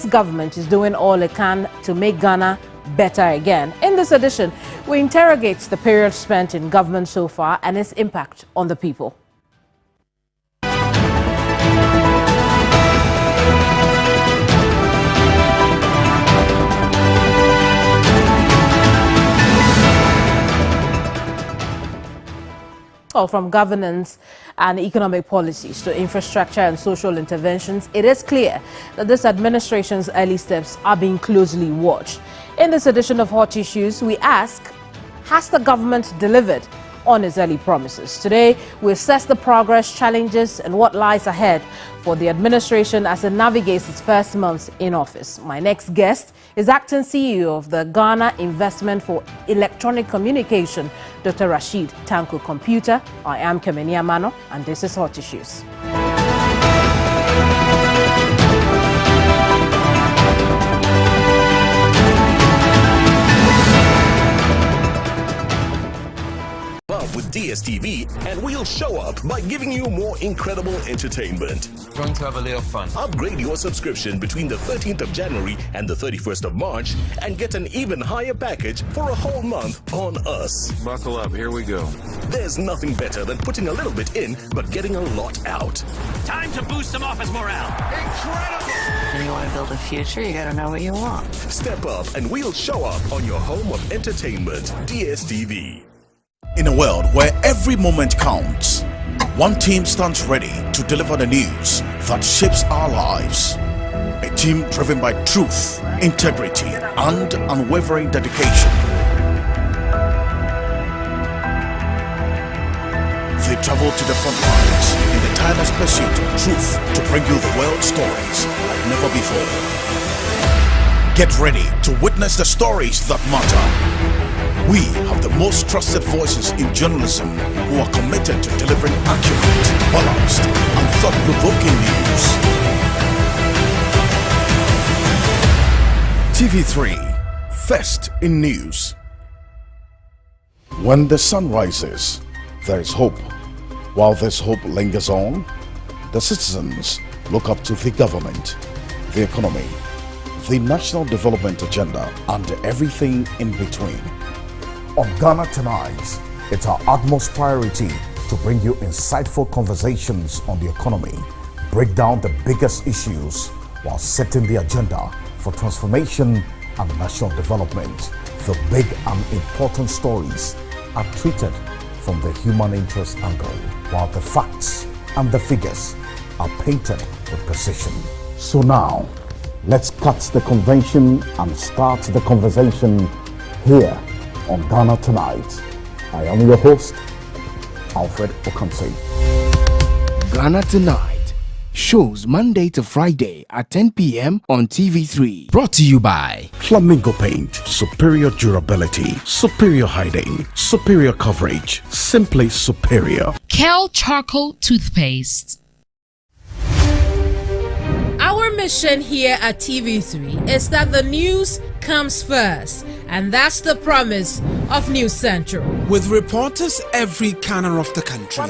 government is doing all it can to make Ghana better again. In this edition, we interrogate the period spent in government so far and its impact on the people. From governance and economic policies to infrastructure and social interventions, it is clear that this administration's early steps are being closely watched. In this edition of Hot Issues, we ask, has the government delivered on its early promises? Today, we assess the progress, challenges, and what lies ahead for the administration as it navigates its first months in office. My next guest is Acting CEO of the Ghana Investment for Electronic Communication, Dr. Rashid Tanko Computer. I am Keminni Amanor, and this is Hot Issues. With DSTV, and we'll show up by giving you more incredible entertainment. We're going to have a little fun. Upgrade your subscription between the 13th of January and the 31st of March and get an even higher package for a whole month on us. Buckle up, here we go. There's nothing better than putting a little bit in, but getting a lot out. Time to boost some office morale. Incredible! If you want to build a future, you gotta know what you want. Step up and we'll show up on your home of entertainment, DSTV. In a world where every moment counts, one team stands ready to deliver the news that shapes our lives. A team driven by truth, integrity, and unwavering dedication. They travel to the front lines in the tireless pursuit of truth to bring you the world stories like never before. Get ready to witness the stories that matter. We have the most trusted voices in journalism who are committed to delivering accurate, balanced, and thought-provoking news. TV3, first in news. When the sun rises, there is hope. While this hope lingers on, the citizens look up to the government, the economy, the national development agenda, and everything in between. On Ghana Tonight, it's our utmost priority to bring you insightful conversations on the economy, break down the biggest issues while setting the agenda for transformation and national development. The big and important stories are treated from the human interest angle, while the facts and the figures are painted with precision. So now, let's cut the convention and start the conversation here on Ghana Tonight. I am your host, Alfred Okamsi. Ghana Tonight shows Monday to Friday at 10 p.m. on TV3. Brought to you by Flamingo Paint, superior durability, superior hiding, superior coverage, simply superior. Kel Charcoal Toothpaste. Our mission here at TV3 is that the news comes first, and that's the promise of News Central. With reporters every corner of the country.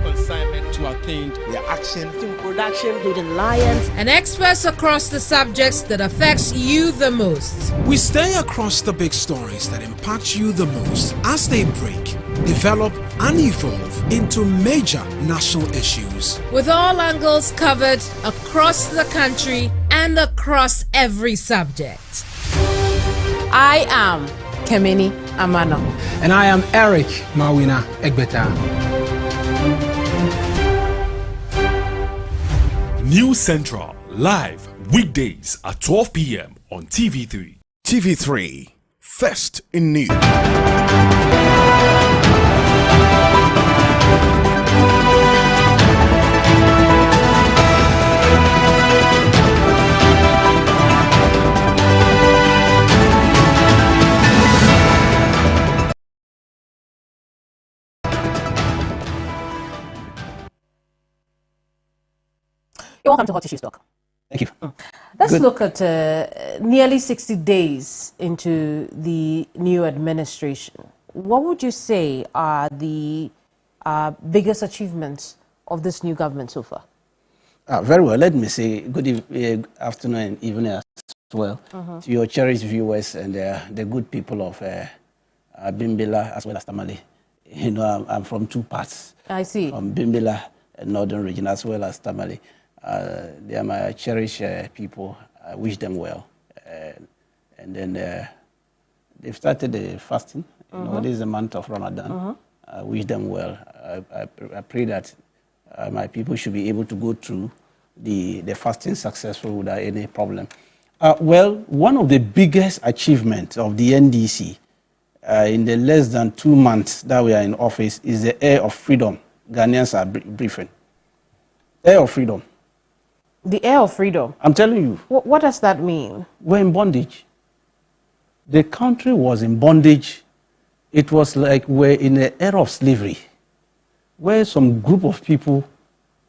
Consignment to attain their action In production, hidden lions. And experts across the subjects that affects you the most. We stay across the big stories that impact you the most as they break, develop, and evolve into major national issues. With all angles covered across the country and across every subject. I am Keminni Amanor. And I am Eric Mawina Egbeta. News Central, live weekdays at 12 p.m. on TV3. TV3, first in news. Welcome to Hot Issues Talk. Thank you. Let's look at nearly 60 days into the new administration. What would you say are the biggest achievements of this new government so far? Very well. Let me say good afternoon and evening as well to your cherished viewers and the good people of Bimbilla as well as Tamale. You know, I'm from two parts. I see. From Bimbilla, northern region, as well as Tamale. They are my cherished people. I wish them well. And then they've started the fasting. You know, this is the month of Ramadan. I wish them well. I pray that my people should be able to go through the fasting successful without any problem. Well, one of the biggest achievements of the NDC in the less than 2 months that we are in office is the air of freedom Ghanaians are briefing. Air of freedom. The air of freedom? I'm telling you. What does that mean? We're in bondage. The country was in bondage. It was like we're in an era of slavery, where some group of people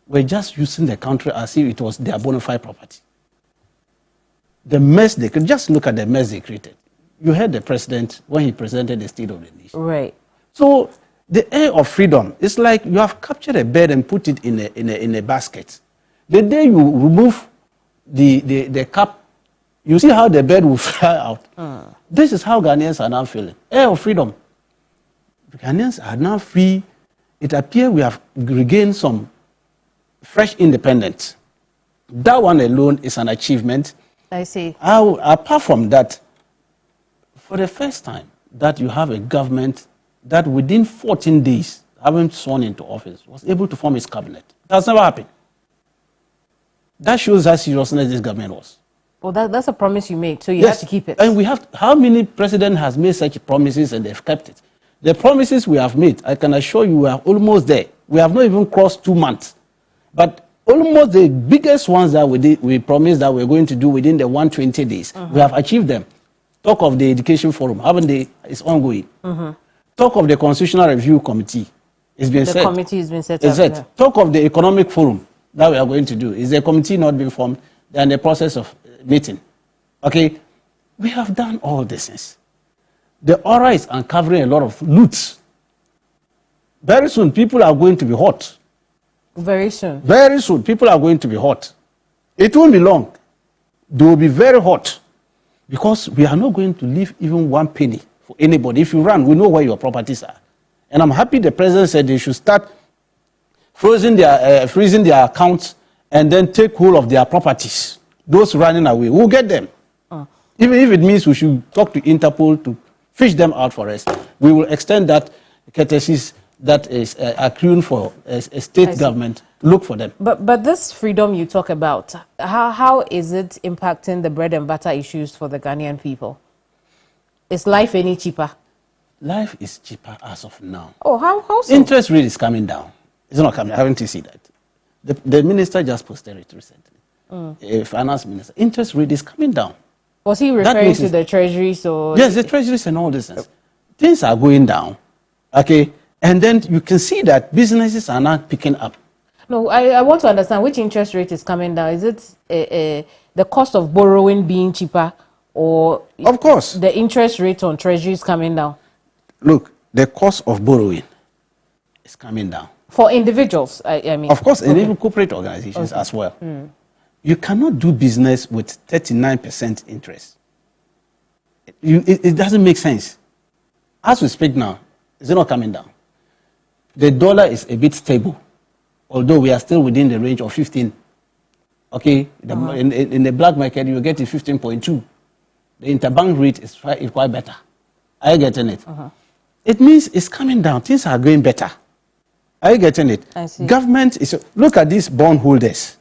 were just using the country as if it was their bona fide property. The mess they could just look at the mess they created. You heard the president when he presented the State of the Nation. Right. So the air of freedom, it's like you have captured a bird and put it in a basket. The day you remove the cap, you see how the bird will fly out. This is how Ghanaians are now feeling. Air of freedom. Ghanaians are now free. It appears we have regained some fresh independence. That one alone is an achievement. I see. Apart from that, for the first time that you have a government that within 14 days, having sworn into office, was able to form its cabinet. That's never happened. That shows how serious this government was. Well, that's a promise you made, so you have to keep it. And we have, how many presidents has made such promises and they've kept it? The promises we have made, I can assure you we are almost there. We have not even crossed 2 months. But almost the biggest ones that we promised that we're going to do within the 120 days, we have achieved them. Talk of the Education Forum, haven't they? It's ongoing. Talk of the Constitutional Review Committee. It's been set. The committee has been set up. Yeah. Talk of the Economic Forum that we are going to do. Is the committee not being formed? They're in the process of meeting. Okay? We have done all this things. The aura is uncovering a lot of loots. Very soon, people are going to be hot. Very soon. Very soon, people are going to be hot. It won't be long. They will be very hot. Because we are not going to leave even 1 penny for anybody. If you run, we know where your properties are. And I'm happy the president said they should start freezing their accounts and then take hold of their properties. Those running away, we'll get them. Even if it means we should talk to Interpol to fish them out for us, we will extend that courtesies that is accruing for a state government. Look for them. But this freedom you talk about, how is it impacting the bread and butter issues for the Ghanaian people? Is life any cheaper? Life is cheaper as of now. Oh, how so? Interest rate is coming down. It's not coming. Haven't you seen that? The minister just posted it recently. Finance minister. Interest rate is coming down. Was he referring to the treasuries or? Yes, the treasuries and all this. Things are going down. Okay. And then you can see that businesses are not picking up. No, I want to understand which interest rate is coming down. Is it the cost of borrowing being cheaper, or of course the interest rate on treasuries coming down? Look, the cost of borrowing is coming down. For individuals, I mean. Of course, and even corporate organizations as well. You cannot do business with 39% interest. It doesn't make sense. As we speak now, it's not coming down. The dollar is a bit stable, although we are still within the range of 15. Okay, in the black market, you get it 15.2. The interbank rate is quite better. Are you getting it? It means it's coming down. Things are going better. Are you getting it? I see. Government is, look at these bond holders.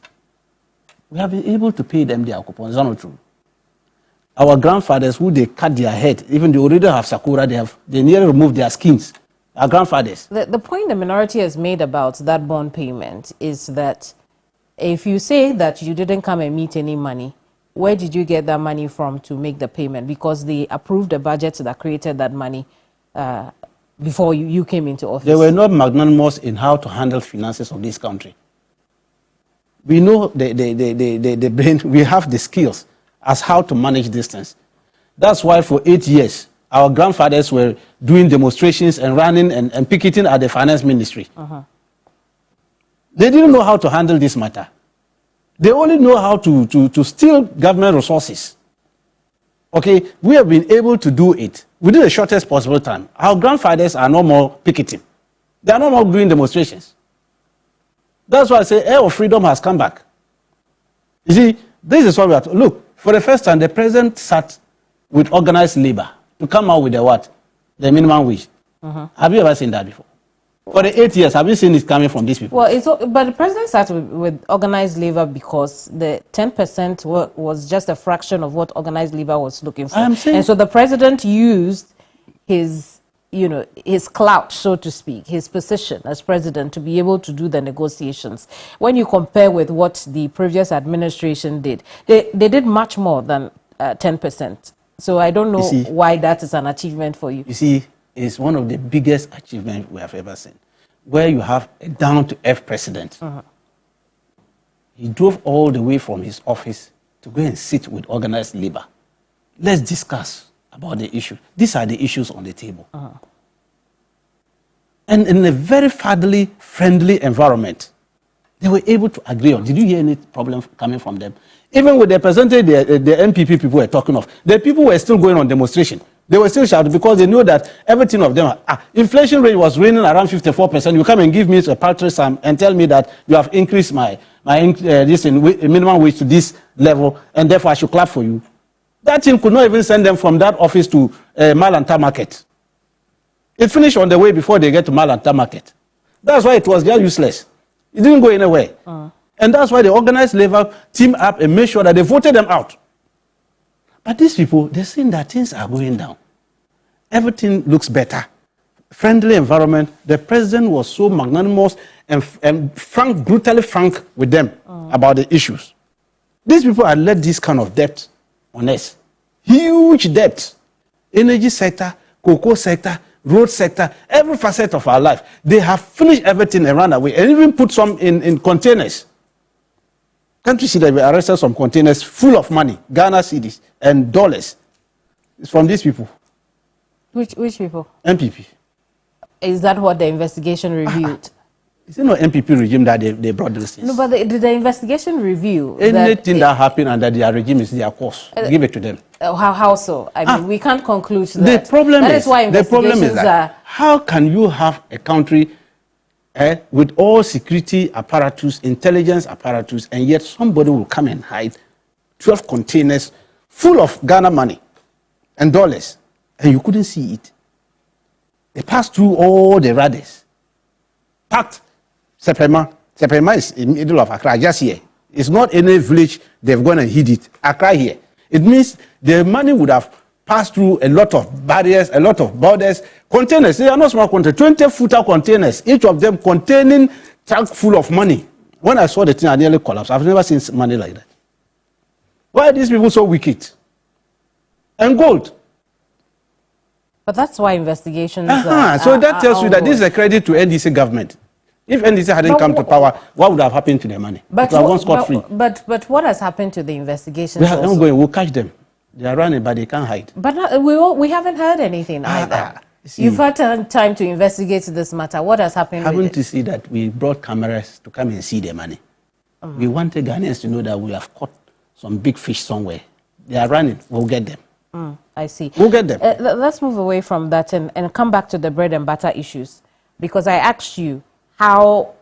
We have been able to pay them their coupons. Is that not true? Our grandfathers, who they cut their head, even they already have sakura, they nearly removed their skins. Our grandfathers. The point the minority has made about that bond payment is that if you say that you didn't come and meet any money, where did you get that money from to make the payment? Because they approved the budget that created that money before you came into office. They were not magnanimous in how to handle finances of this country. We know the brain, we have the skills as how to manage these things. That's why for 8 years, our grandfathers were doing demonstrations and running and picketing at the finance ministry. They didn't know how to handle this matter. They only know how to steal government resources. Okay, we have been able to do it within the shortest possible time. Our grandfathers are no more picketing. They are no more doing demonstrations. That's why I say air of freedom has come back. You see, this is what we are to look. For the first time, the president sat with organized labor to come out with the what? The minimum wage. Have you ever seen that before? For the 8 years, have you seen it coming from these people? Well, but the president started with organized labor because the 10% was just a fraction of what organized labor was looking for. And so the president used his, his clout, so to speak, his position as president to be able to do the negotiations. When you compare with what the previous administration did, they did much more than 10%. So I don't know why that is an achievement for you. You see, it's one of the biggest achievements we have ever seen, where you have a down-to-earth president. He drove all the way from his office to go and sit with organized labor. Let's discuss about the issue. These are the issues on the table. And in a very friendly environment, they were able to agree on. Did you hear any problem coming from them? Even with the percentage the MPP people were talking of, the people were still going on demonstration. They were still shouting because they knew that everything of them, inflation rate was raining around 54%. You come and give me a paltry sum and tell me that you have increased my minimum wage to this level, and therefore I should clap for you. That team could not even send them from that office to Malanta Market. It finished on the way before they get to Malanta Market. That's why it was just useless. It didn't go anywhere. And that's why the organized labor teamed up and made sure that they voted them out. But these people, they're saying that things are going down. Everything looks better. Friendly environment. The president was so magnanimous and frank, brutally frank with them about the issues. These people had let this kind of debt on us. Huge debt. Energy sector, cocoa sector, road sector, every facet of our life. They have finished everything and run away and even put some in containers. Can't you see that we arrested some containers full of money, Ghana cedis and dollars? It's from these people. Which people? MPP. Is that what the investigation revealed? Is it not MPP regime that they brought these things? No, but the investigation reveal anything that happened under their regime is their cause. Give it to them. How so? I mean, we can't conclude that. The problem is why investigations are. How can you have a country with all security apparatus, intelligence apparatus, and yet somebody will come and hide 12 containers full of Ghana money and dollars, and you couldn't see it? They passed through all the radars. Packed Sepema. Sepema is in the middle of Accra, just here. It's not any village they've gone and hid it. Accra here. It means the money would have passed through a lot of barriers, a lot of borders. Containers, they are not small containers, 20-footer containers, each of them containing truck full of money. When I saw the thing, I nearly collapsed. I've never seen money like that. Why are these people so wicked? And gold. But that's why investigations so that tells you that this is a credit to NDC government. If NDC hadn't come to power, what would have happened to their money? But what has happened to the investigations? We'll catch them. They are running, but they can't hide. But we haven't heard anything either. You've had time to investigate this matter. What has happened? Haven't you see that we brought cameras to come and see their money? We wanted Ghanaians to know that we have caught some big fish somewhere. They are running. We'll get them. I see. We'll get them. Let's move away from that and come back to the bread and butter issues, because I asked you how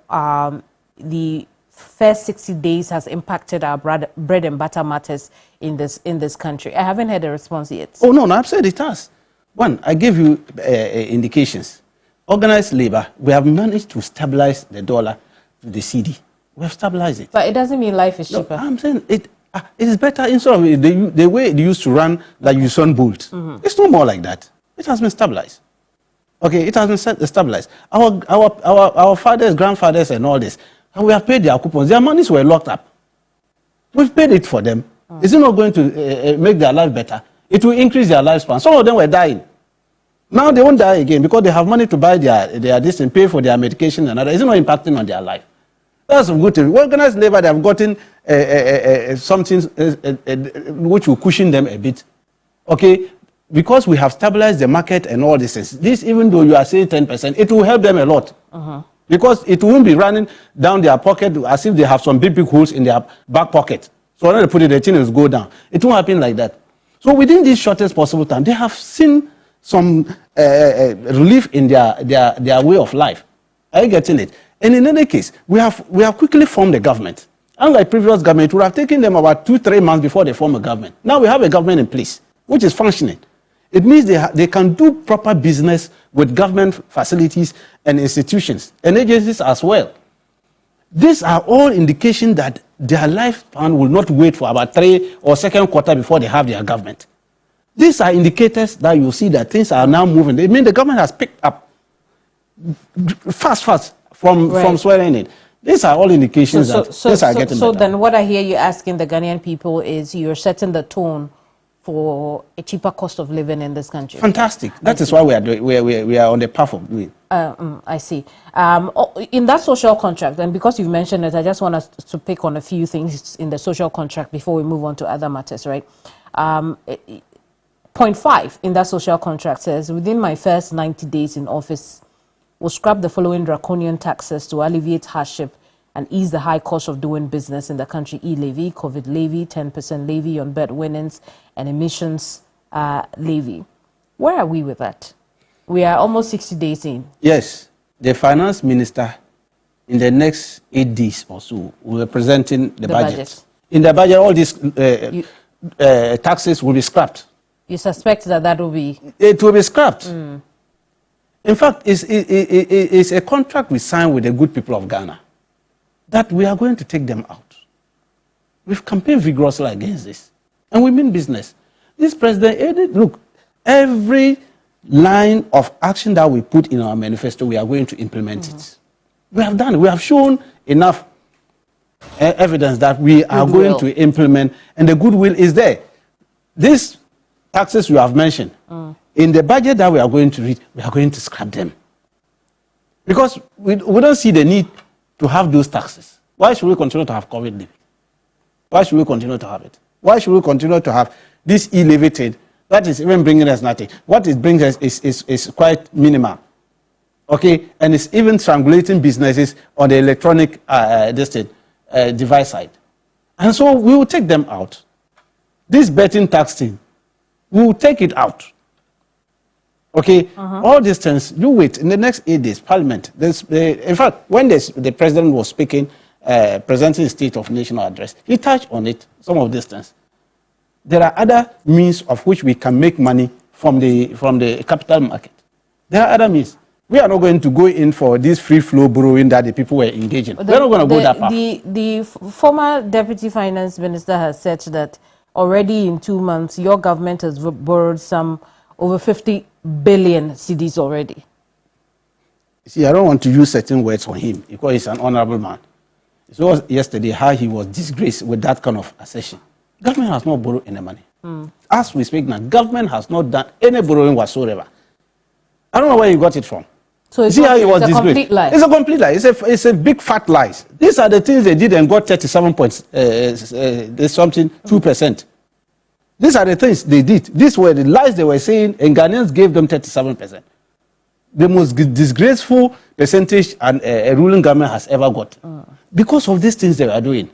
the first 60 days has impacted our bread and butter matters in this country. I haven't had a response yet. Oh, no, I've said it has. One, I gave you indications. Organized labor, we have managed to stabilize the dollar to the CD. We have stabilized it. But it doesn't mean life is cheaper. I'm saying it is better instead of the way it used to run, like Usain Bolt. It's no more like that. It has been stabilized. Okay, it has been stabilized. Our fathers, grandfathers, and all this, and we have paid their coupons. Their monies were locked up. We've paid it for them. Is it not going to make their life better? It will increase their lifespan. Some of them were dying. Now they won't die again because they have money to buy their this and pay for their medication and other. It's not impacting on their life. That's a good thing. Organized labor, they have gotten something which will cushion them a bit. Okay, because we have stabilized the market and all these things. This, even though you are saying 10%, it will help them a lot. because it won't be running down their pocket as if they have some big holes in their back pocket. So when they put it, the thing will go down. It won't happen like that. So within this shortest possible time, they have seen some relief in their way of life. Are you getting it? And in any case, we have quickly formed a government. Unlike previous government, it would have taken them about 2-3 months before they form a government. Now we have a government in place, which is functioning. It means they can do proper business with government facilities and institutions and agencies as well. These are all indications that their lifespan will not wait for about 3 or second quarter before they have their government. These are indicators that you see that things are now moving. They mean the government has picked up fast from swearing in. These are all indications that things are getting better. So then what I hear you asking the Ghanaian people is you're setting the tone for a cheaper cost of living in this country. Fantastic. That is why we are on the path of doing. I see. In that social contract, and because you've mentioned it, I just want us to pick on a few things in the social contract before we move on to other matters, right? Point 5 in that social contract says, within my first 90 days in office, we'll scrap the following draconian taxes to alleviate hardship and ease the high cost of doing business in the country: e-levy, COVID levy, 10% levy on bed winnings, and emissions levy. Where are we with that? We are almost 60 days in. Yes. The finance minister, in the next 8 days or so, will be presenting the budget. In the budget, all these taxes will be scrapped. You suspect that will be... It will be scrapped. In fact, it's a contract we signed with the good people of Ghana that we are going to take them out. We've campaigned vigorously against this. And we mean business. This president, look, every line of action that we put in our manifesto, we are going to implement it. We have done it. We have shown enough evidence that we are going to implement, and the goodwill is there. These taxes you have mentioned, in the budget that we are going to read, we are going to scrap them. Because we don't see the need to have those taxes. Why should we continue to have COVID levy? Why should we continue to have it? Why should we continue to have this e-levy trade that is even bringing us nothing? What it brings us is quite minimal. Okay? And it's even strangulating businesses on the electronic device side. And so we will take them out. This betting tax thing, we will take it out. Okay? All these things, you wait. In the next 8 days, Parliament, in fact, when the president was speaking, presenting the State of National Address, he touched on it, some of these things. There are other means of which we can make money from the capital market. There are other means. We are not going to go in for this free flow borrowing that the people were engaging. We're not going to go that far. The former Deputy Finance Minister has said that already in 2 months, your government has borrowed some over 50 billion cedis already. See, I don't want to use certain words on him because he's an honorable man. It was yesterday how he was disgraced with that kind of assertion. Government has not borrowed any money. As we speak now, government has not done any borrowing whatsoever. I don't know where he got it from. So it's a complete lie. It's a complete lie. It's a big fat lie. These are the things they did and got 37 points, something 2%. These are the things they did. These were the lies they were saying, and Ghanaians gave them 37%. The most disgraceful percentage a ruling government has ever got. Because of these things they were doing.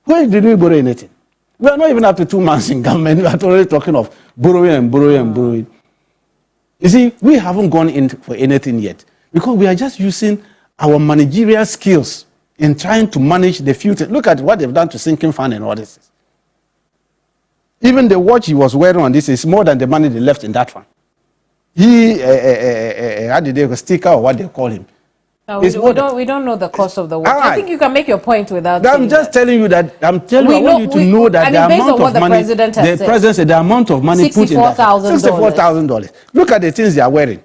Where did we borrow anything? We are not even up to 2 months in government. We are already talking of borrowing and borrowing and borrowing. You see, we haven't gone in for anything yet because we are just using our managerial skills in trying to manage the future. Look at what they've done to sinking fund and all this. Even the watch he was wearing on this is more than the money they left in that fund. He how did they sticker or what they call him? No, we don't know the cost of the watch. I think you can make your point without. I'm just telling you that. I want you to know that the amount of money the president said, the amount of money put in that $64,000. Look at the things they are wearing.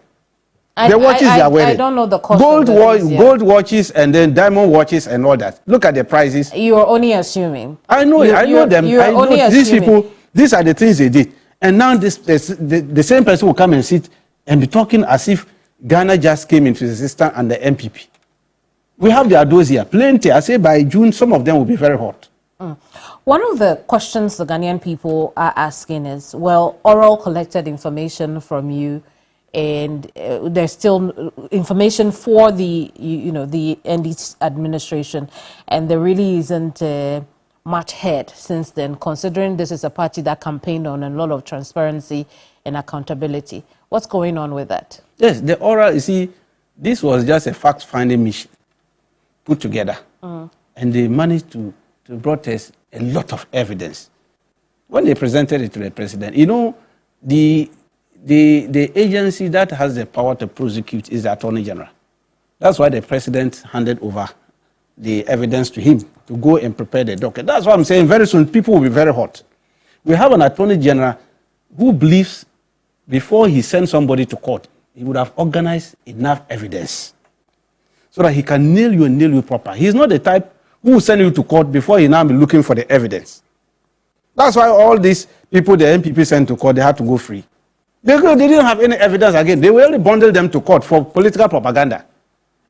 The watches they are wearing. I don't know the cost. Gold watches and then diamond watches and all that. Look at the prices. You are only assuming. I know. I know them. I know these people. These are the things they did. And now the same person will come and sit and be talking as if Ghana just came into the system and the MPP. We have the adults here, plenty. I say by June, some of them will be very hot. One of the questions the Ghanaian people are asking is, well, oral collected information from you and there's still information for the the NDC administration, and there really isn't much head since then, considering this is a party that campaigned on a lot of transparency and accountability. What's going on with that? Yes, the oral, you see, this was just a fact-finding mission put together, and they managed to brought us a lot of evidence. When they presented it to the president, you know, the agency that has the power to prosecute is the Attorney General. That's why the president handed over the evidence to him to go and prepare the docket. That's what I'm saying. Very soon, people will be very hot. We have an Attorney General who believes before he sends somebody to court, he would have organized enough evidence so that he can nail you proper. He's not the type who will send you to court before he now be looking for the evidence. That's why all these people the MPP sent to court, they had to go free. They didn't have any evidence again. They only bundled them to court for political propaganda.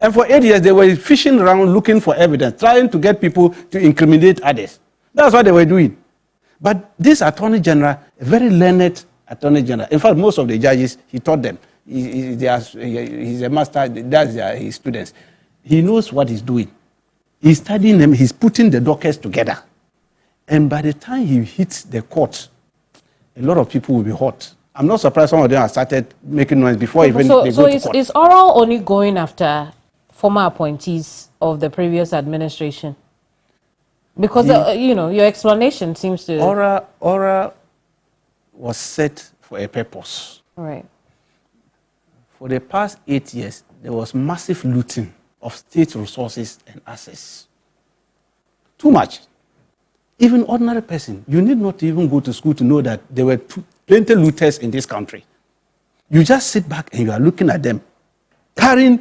And for 8 years, they were fishing around looking for evidence, trying to get people to incriminate others. That's what they were doing. But this Attorney General, a very learned Attorney General, in fact, most of the judges, he taught them. He's a master, that's his students. He knows what he's doing. He's studying them, he's putting the dockets together. And by the time he hits the court, a lot of people will be hot. I'm not surprised some of them have started making noise before even they go to court. So is oral only going after former appointees of the previous administration? Because, your explanation seems to... Oral was set for a purpose. Right. For the past 8 years, there was massive looting of state resources and assets. Too much. Even ordinary person, you need not even go to school to know that there were plenty looters in this country. You just sit back and you are looking at them, cutting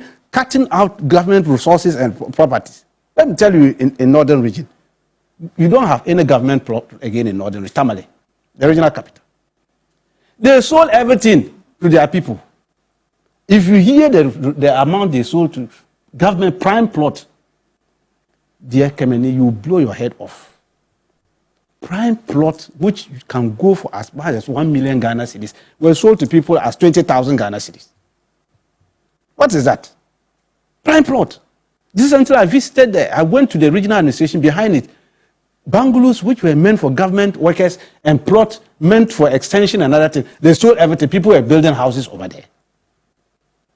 out government resources and properties. Let me tell you, in Northern Region, you don't have any government again in Northern Region, Tamale, the regional capital. They sold everything to their people. If you hear the amount they sold to government prime plot, dear Keminni, you blow your head off. Prime plot, which can go for as much as 1 million Ghana cedis, were sold to people as 20,000 Ghana cedis. What is that? Prime plot. This is until I visited there. I went to the regional administration behind it. Bungalows which were meant for government workers and plot meant for extension and other things. They sold everything. People were building houses over there.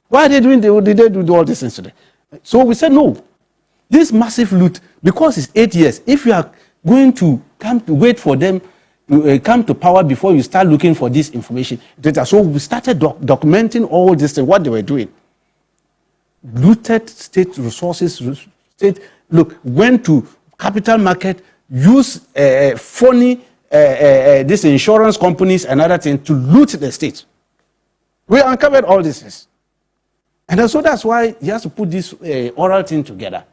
Why are they doing? Did they do all this things today? So we said no. This massive loot, because it's 8 years, if you are going to come to wait for them to come to power before you start looking for this information. So we started documenting all this, what they were doing. Looted state resources, went to capital market, used phony these insurance companies and other things to loot the state. We uncovered all this. And so that's why he has to put this oral thing together,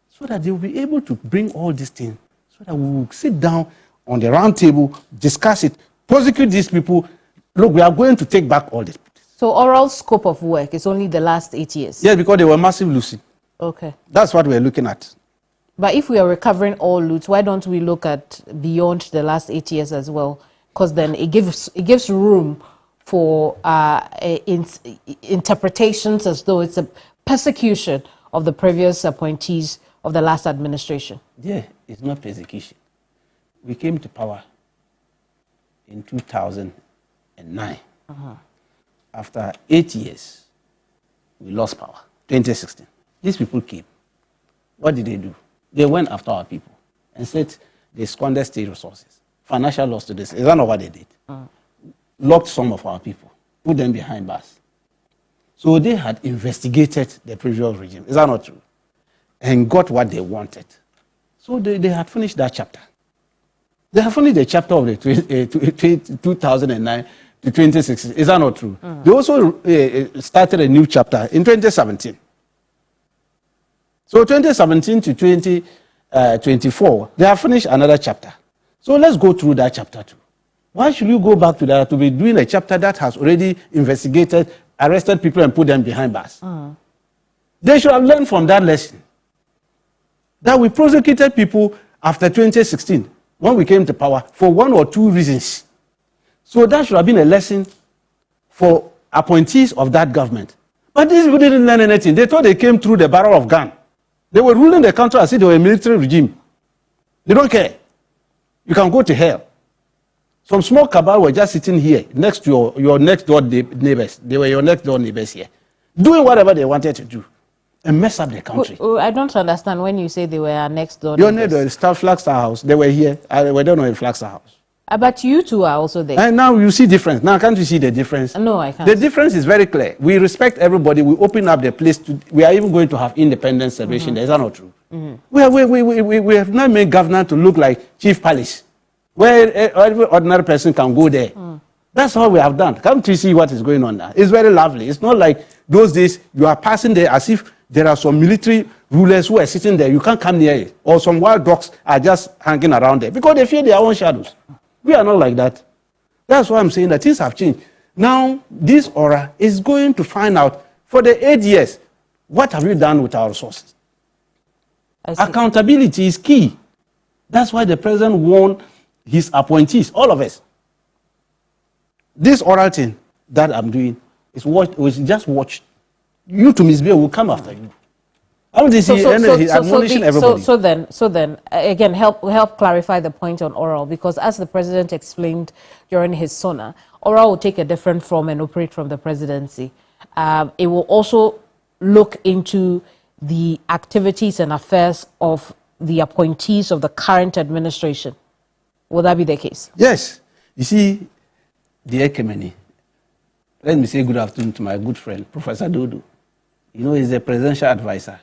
so that they will be able to bring all these things, so that we will sit down on the round table, discuss it, prosecute these people. Look, we are going to take back all this. So oral scope of work is only the last 8 years? Yes, because they were massive looting. Okay. That's what we're looking at. But if we are recovering all loot, why don't we look at beyond the last 8 years as well? Because then it gives room for interpretations as though it's a persecution of the previous appointees of the last administration. Yeah, it's not persecution. We came to power in 2009. After 8 years, we lost power, 2016. These people came. What did they do? They went after our people and said they squandered state resources, financial loss to this. Is that not what they did? Locked some of our people, put them behind bars. So they had investigated the previous regime. Is that not true? And got what they wanted. So they had finished that chapter. They have finished the chapter of the 2009 to 2016. Is that not true? They also started a new chapter in 2017. So 2017 to 2024, they have finished another chapter. So let's go through that chapter too. Why should you go back to that to be doing a chapter that has already investigated, arrested people and put them behind bars? They should have learned from that lesson. That we prosecuted people after 2016, when we came to power, for 1 or 2 reasons. So that should have been a lesson for appointees of that government. But these people didn't learn anything. They thought they came through the barrel of gun. They were ruling the country as if they were a military regime. They don't care. You can go to hell. Some small cabal were just sitting here next to your next door neighbors. They were your next door neighbors here, doing whatever they wanted to do and mess up the country. I don't understand when you say they were our next door Your neighbors. neighbor, Flagstaff House, they were here. We don't know in Flagstaff House. But you two are also there. And now you see difference. Now can't you see the difference? No, I can't. The difference is very clear. We respect everybody. We open up the place. We are even going to have independence celebration. Is that not true? We have not made governor to look like Chief Palace, where every ordinary person can go there. That's all we have done. Come to see what is going on now. It's very lovely. It's not like those days you are passing there as if there are some military rulers who are sitting there. You can't come near it. Or some wild dogs are just hanging around there because they fear their own shadows. We are not like that. That's why I'm saying that things have changed. Now, this aura is going to find out for the 8 years, what have you done with our resources? Accountability is key. That's why the president warned his appointees, all of us. This oral thing that I'm doing is just watch. You to misbehave will come after you. I want to see admonishing everybody. So then, again, help clarify the point on oral, because as the president explained during his sona, oral will take a different form and operate from the presidency. It will also look into the activities and affairs of the appointees of the current administration. Will that be the case? Yes. You see, dear Keminni, let me say good afternoon to my good friend, Professor Dodo. You know, he's the presidential advisor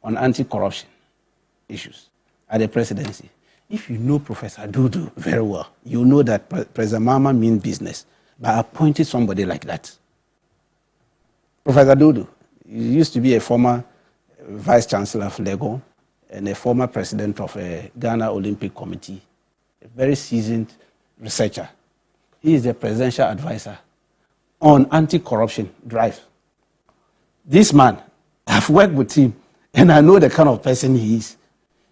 on anti-corruption issues at the presidency. If you know Professor Dodo very well, you know that President Mama means business by appointing somebody like that. Professor Dodo, he used to be a former vice chancellor of Legon and a former president of a Ghana Olympic Committee, a very seasoned researcher. He is the presidential advisor on anti-corruption drive. This man, I've worked with him, and I know the kind of person he is.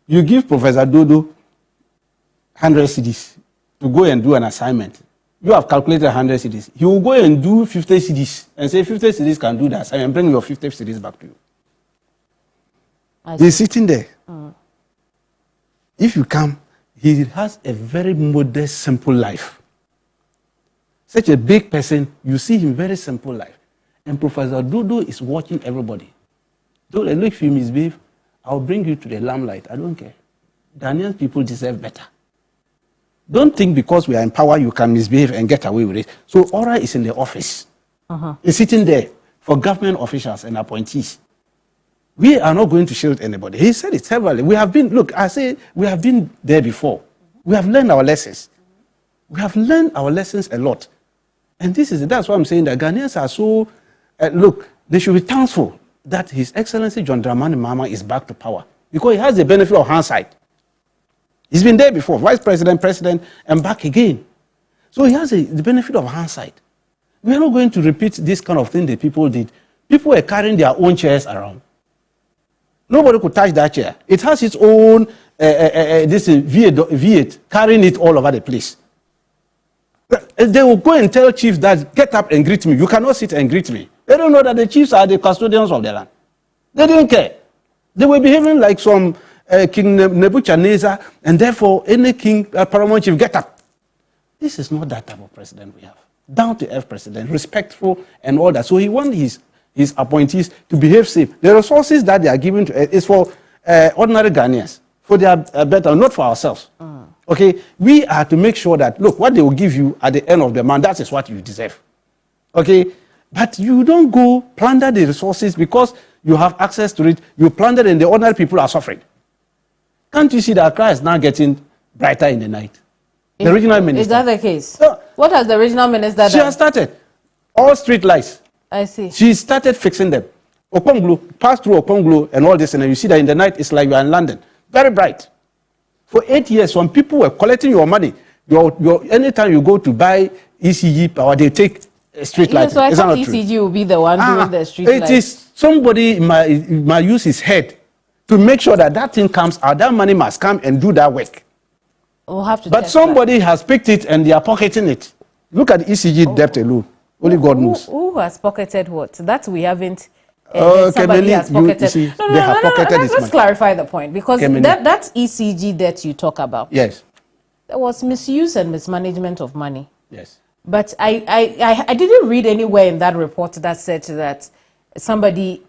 You give Professor Dodo 100 cedis to go and do an assignment. You have calculated 100 cedis. He will go and do 50 cedis and say 50 cedis can do that assignment. Bring your 50 cedis back to you. He's sitting there. If you come, he has a very modest, simple life. Such a big person, you see him very simple life. And Professor Dodo is watching everybody. Don't look, if you misbehave, I'll bring you to the limelight. I don't care. Ghanaian people deserve better. Don't think because we are in power, you can misbehave and get away with it. So Ora is in the office. He's sitting there for government officials and appointees. We are not going to shield anybody. He said it severally. We have been, look, I say we have been there before. We have learned our lessons. We have learned our lessons a lot. And that's why I'm saying that Ghanaians are so, look, they should be thankful that His Excellency John Dramani Mahama is back to power, because he has the benefit of hindsight. He's been there before, vice president, president, and back again. So he has the benefit of hindsight. We are not going to repeat this kind of thing that people did. People were carrying their own chairs around. Nobody could touch that chair. It has its own this V8 carrying it all over the place. They will go and tell chiefs that get up and greet me. You cannot sit and greet me. They don't know that the chiefs are the custodians of the land. They didn't care. They were behaving like some King Nebuchadnezzar, and therefore any king, paramount chief, get up. This is not that type of president we have. Down to earth president, respectful and all that. So he wants his appointees to behave safe. The resources that they are giving to is for ordinary Ghanaians, for their better, not for ourselves. Okay, we are to make sure that, look, what they will give you at the end of the month, that is what you deserve. Okay, but you don't go plunder the resources because you have access to it. You plunder and the ordinary people are suffering. Can't you see that Accra is now getting brighter in the night? The regional minister. Is that the case? What has the regional minister done? She has started. All street lights. I see. She started fixing them. Okonglu, pass through Okonglu and all this, and you see that in the night it's like you are in London. Very bright. For 8 years, when people were collecting your money, anytime you go to buy ECG power, they take a street light. So I thought ECG will be the one doing the street light. It is somebody might use his head to make sure that that thing comes out. That money must come and do that work. We'll have to but somebody has picked it and they are pocketing it. Look at the ECG debt alone. Only God knows. Who has pocketed what? That we haven't. Somebody has pocketed. Let's clarify the point, because that ECG that you talk about. Yes. There was misuse and mismanagement of money. Yes. But I didn't read anywhere in that report that said that somebody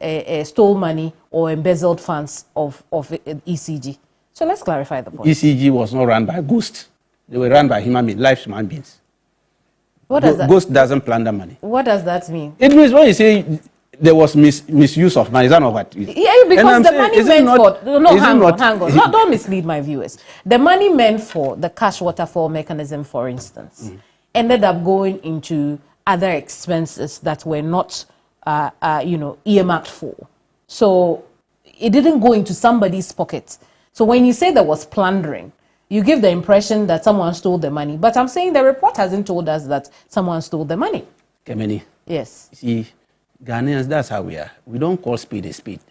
stole money or embezzled funds of ECG. So let's clarify the point. ECG was not run by ghosts. They were run by human beings. What does that? Ghost doesn't plunder money. What does that mean? It means when you say there was misuse of money, is that not what it is? Yeah, because the money meant for... No, hang on. No, don't mislead my viewers. The money meant for the cash waterfall mechanism, for instance, ended up going into other expenses that were not, earmarked for. So it didn't go into somebody's pocket. So when you say there was plundering, you give the impression that someone stole the money. But I'm saying the report hasn't told us that someone stole the money. Keminni. Yes. See, Ghanaians, that's how we are. We don't call speed a speed.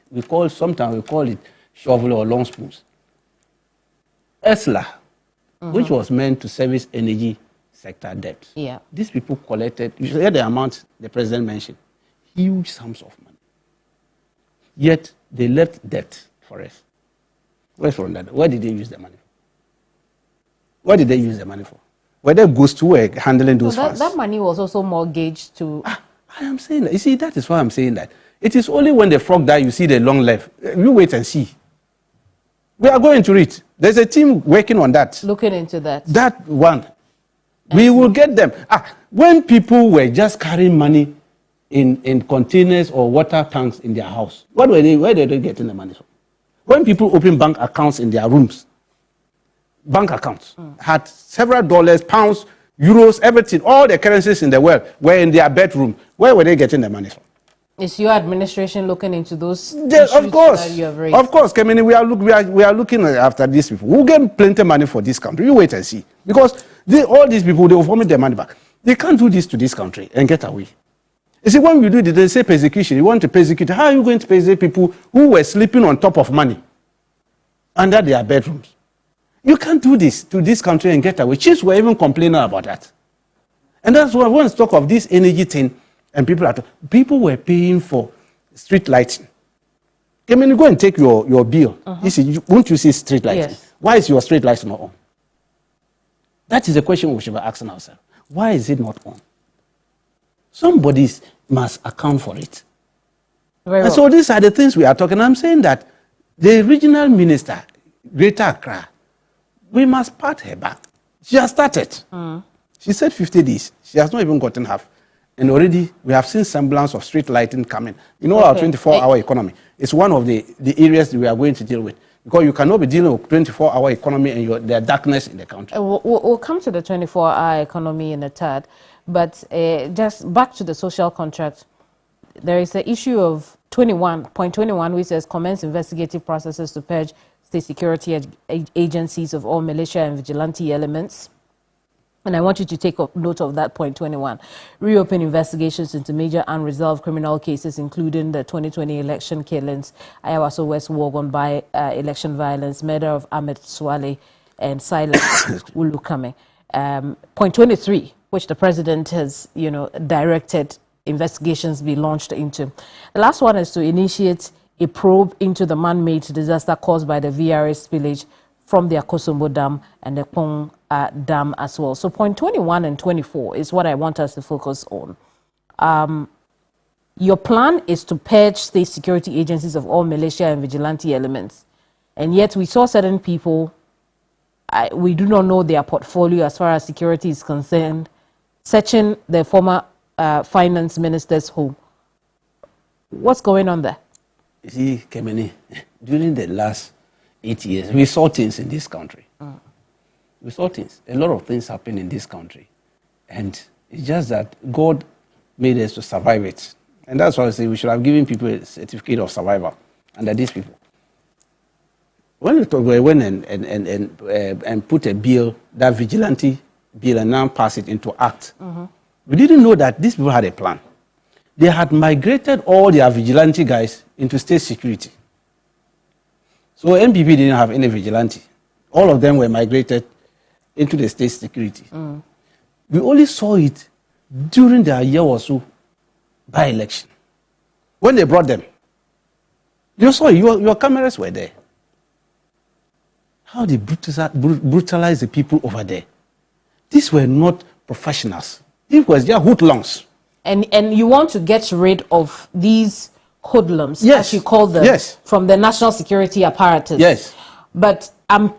Sometimes we call it shovel or long spoons. ESLA, which was meant to service energy sector debt. Yeah. These people collected, you hear the amount the president mentioned, huge sums of money. Yet they left debt for us. Where did they use the money for? What did they use the money for? Were there ghosts who were handling those funds? That money was also mortgaged to... I am saying that. You see, that is why I'm saying that. It is only when the frog dies you see the long life. You wait and see. We are going to read. There's a team working on that. Looking into that. That one. We will get them. When people were just carrying money in containers or water tanks in their house, where were they getting the money from? When people open bank accounts in their rooms, bank accounts had several dollars, pounds, euros, everything, all the currencies in the world were in their bedroom. Where were they getting the money from? Is your administration looking into those issues of course, that you have raised? Of course, Keminni, we are looking after these people. We'll get plenty of money for this country. You wait and see. Because all these people, they will vomit their money back. They can't do this to this country and get away. You see, when we do it, they say persecution. You want to persecute. How are you going to persecute people who were sleeping on top of money under their bedrooms? You can't do this to this country and get away. Chiefs were even complaining about that. And that's why when we talk of this energy thing, and people were paying for street lighting. I mean, you go and take your bill. You see, won't you see street lighting? Yes. Why is your street light not on? That is the question we should be asking ourselves. Why is it not on? Somebody must account for it. Very and well. so these are the things we are talking. I'm saying that the regional minister, Greater Accra, we must pat her back. She has started. She said 50 days. She has not even gotten half. And already we have seen semblance of street lighting coming. You know, our 24-hour economy is one of the areas that we are going to deal with. Because you cannot be dealing with 24-hour economy and there's darkness in the country. We'll come to the 24-hour economy in a tad. But just back to the social contract, there is the issue of point 21, which says commence investigative processes to purge state security agencies of all militia and vigilante elements. And I want you to take note of that point 21. Reopen investigations into major unresolved criminal cases, including the 2020 election killings, Ayawaso West Wogon by election violence, murder of Ahmed Swale, and Silas Ulukame. Point 23, which the president has, directed investigations be launched into. The last one is to initiate a probe into the man-made disaster caused by the VRS spillage from the Akosombo Dam and the Pong Dam as well. So point 21 and 24 is what I want us to focus on. Your plan is to purge state security agencies of all militia and vigilante elements. And yet we saw certain people, we do not know their portfolio as far as security is concerned, searching the former finance minister's home. What's going on there? You see, Keminni, during the last 8 years, we saw things in this country. We saw things. A lot of things happen in this country. And it's just that God made us to survive it. And that's why I say we should have given people a certificate of survival under these people. When we went and put a bill, that vigilante bill, and now pass it into act, we didn't know that these people had a plan. They had migrated all their vigilante guys into state security. So NPP didn't have any vigilante. All of them were migrated into the state security. We only saw it during the year or so by-election, when they brought them, you saw your cameras were there. How they brutalize the people over there. These were not professionals. It was just hoodlums. And you want to get rid of these hoodlums, yes, as you call them, yes, from the national security apparatus. Yes. But I'm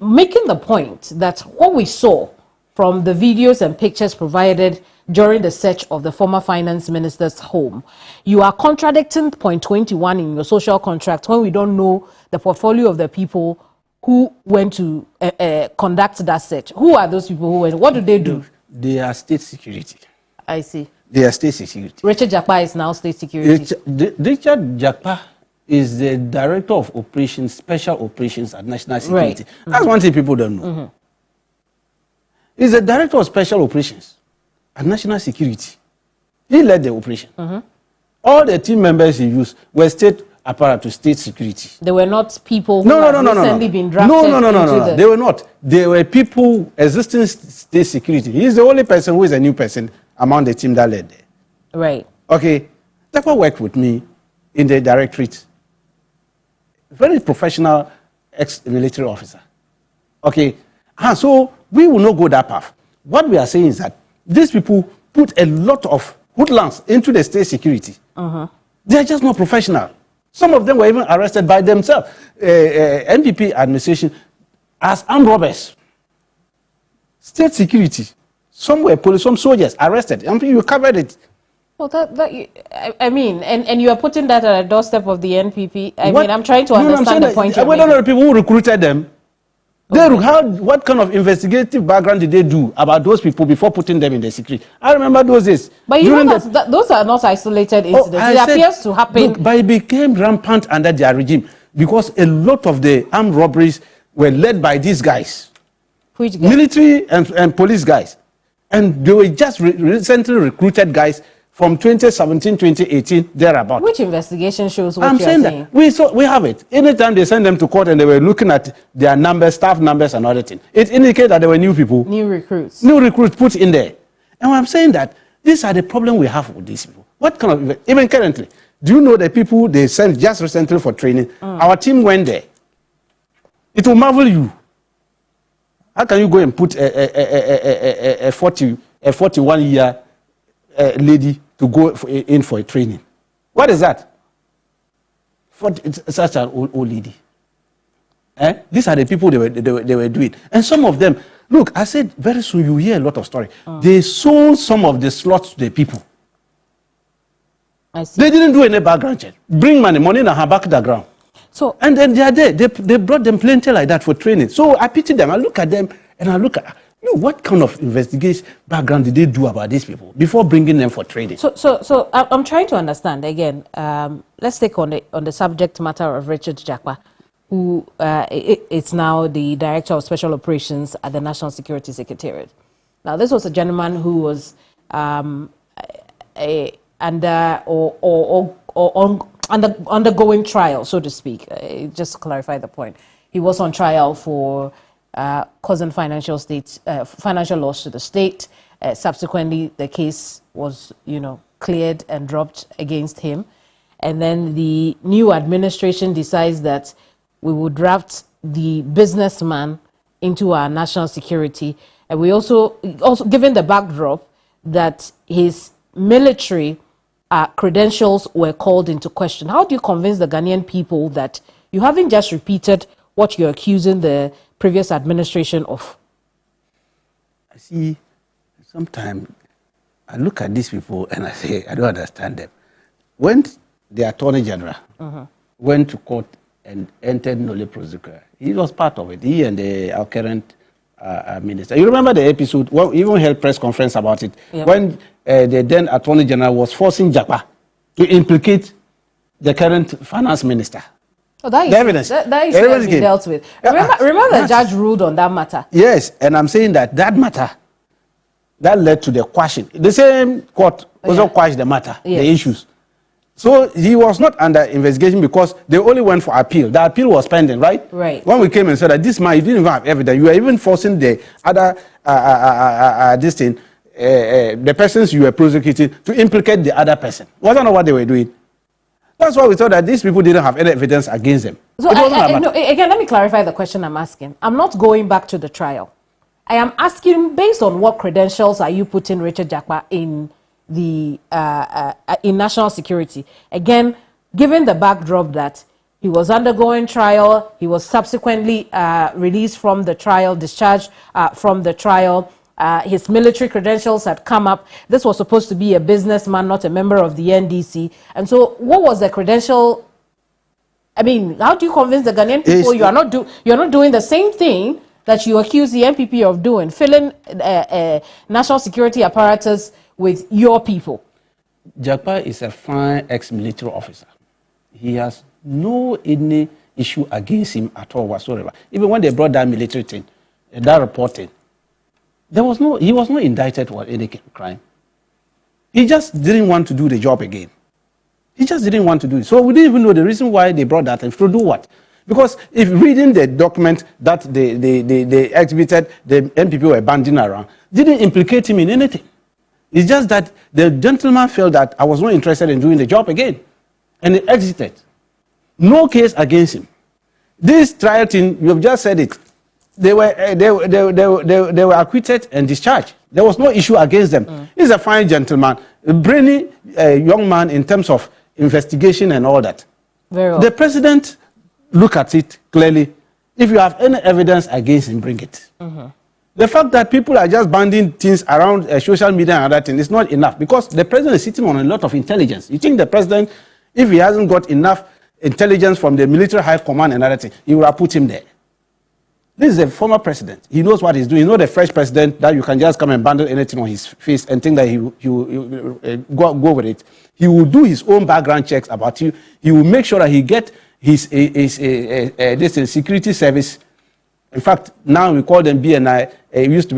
making the point that what we saw from the videos and pictures provided during the search of the former finance minister's home, you are contradicting point 21 in your social contract when we don't know the portfolio of the people who went to conduct that search. Who are those people who went? What do they do? They are state security. I see. They are state security. Richard Jakpa is now state security. Richard Jakpa is the director of operations, special operations at National Security. Right. That's one thing people don't know. He's the director of special operations at National Security. He led the operation. All the team members he used were state apparatus, state security. They were not people who had recently been drafted. No. They were not. They were people existing state security. He's the only person who is a new person among the team that led there. Right. Okay. Jakpa worked with me in the directorate. Very professional ex-military officer. Okay. So we will not go that path. What we are saying is that these people put a lot of hoodlums into the state security. They are just not professional. Some of them were even arrested by themselves. NPP administration as armed robbers. State security. Some were police, some soldiers arrested. I mean, you covered it. Well, I mean, and you are putting that at a doorstep of the NPP. I mean, I'm trying to understand the point you're making. What are the people who recruited them? What kind of investigative background did they do about those people before putting them in the secret? I remember those days. But you know that those are not isolated incidents. It appears to happen. Look, but it became rampant under their regime because a lot of the armed robberies were led by these guys. Which guys? Military and police guys. And they were just recently recruited guys from 2017, 2018, thereabout. Which investigation shows what I'm saying that we have it. Anytime they send them to court and they were looking at their numbers, staff numbers and other things, it indicates that there were new people. New recruits. New recruits put in there. And I'm saying that these are the problem we have with these people. What kind of, even currently, do you know the people they sent just recently for training? Our team went there. It will marvel you. How can you go and put a 41-year lady to go in for a training? What is that? It's such an old lady. These are the people they were doing. And some of them, look, I said very soon you hear a lot of stories. They sold some of the slots to the people. I see. They didn't do any background check. Bring money in and back the ground. So, and then they are there. They brought them plenty like that for training. So I pity them. I look at them and I look at, what kind of investigation background did they do about these people before bringing them for training? So I'm trying to understand again. Let's take on the subject matter of Richard Jakpa, who is now the director of special operations at the National Security Secretariat. Now, this was a gentleman who was undergoing trial, so to speak. Just to clarify the point, he was on trial for causing financial loss to the state. Subsequently, the case was, cleared and dropped against him. And then the new administration decides that we will draft the businessman into our national security. And we also given the backdrop that his military credentials were called into question. How do you convince the Ghanaian people that you haven't just repeated what you're accusing the previous administration of? I see, sometimes I look at these people and I say, I don't understand them. When the Attorney General went to court and entered nolle prosequi, he was part of it, he and our current minister. You remember the episode, well, even held press conference about it, when the then Attorney General was forcing Jakpa to implicate the current finance minister. Oh, that issue has been dealt with. Remember the judge ruled on that matter? Yes, and I'm saying that matter, that led to the quashing. The same court also quashed the matter, the issues. So he was not under investigation because they only went for appeal. The appeal was pending, right? Right. When we came and said that this man, you didn't even have evidence. You were even forcing the other, this thing, the persons you were prosecuting to implicate the other person. Wasn't that what they were doing? That's why we thought that these people didn't have any evidence against them. So no, again, let me clarify the question I'm asking. I'm not going back to the trial. I am asking, based on what credentials are you putting Richard Jakpa in the in national security? Again, given the backdrop that he was undergoing trial, he was subsequently released from the trial, discharged from the trial. His military credentials had come up. This was supposed to be a businessman, not a member of the NDC. And so, what was the credential? I mean, how do you convince the Ghanaian people you're not doing the same thing that you accuse the NPP of doing, filling national security apparatus with your people? Jakpa is a fine ex-military officer. He has any issue against him at all whatsoever. Even when they brought that military thing, that reporting, he was not indicted for any crime. He just didn't want to do the job again. He just didn't want to do it. So we didn't even know the reason why they brought that and to do what. Because if reading the document that they exhibited, the NPP were banding around, didn't implicate him in anything. It's just that the gentleman felt that I was not interested in doing the job again. And he exited. No case against him. This trial thing, you have just said it. They were acquitted and discharged. There was no issue against them. He's a fine gentleman, a brainy young man in terms of investigation and all that. Very well. The president look at it clearly. If you have any evidence against him, bring it. The fact that people are just banding things around social media and other things is not enough, because the president is sitting on a lot of intelligence. You think the president, if he hasn't got enough intelligence from the military high command and other things, he would have put him there. This is a former president. He knows what he's doing. He's not a fresh president that you can just come and bundle anything on his face and think that he will go with it. He will do his own background checks about you. He will make sure that he get his security service. In fact, now we call them BNI. It used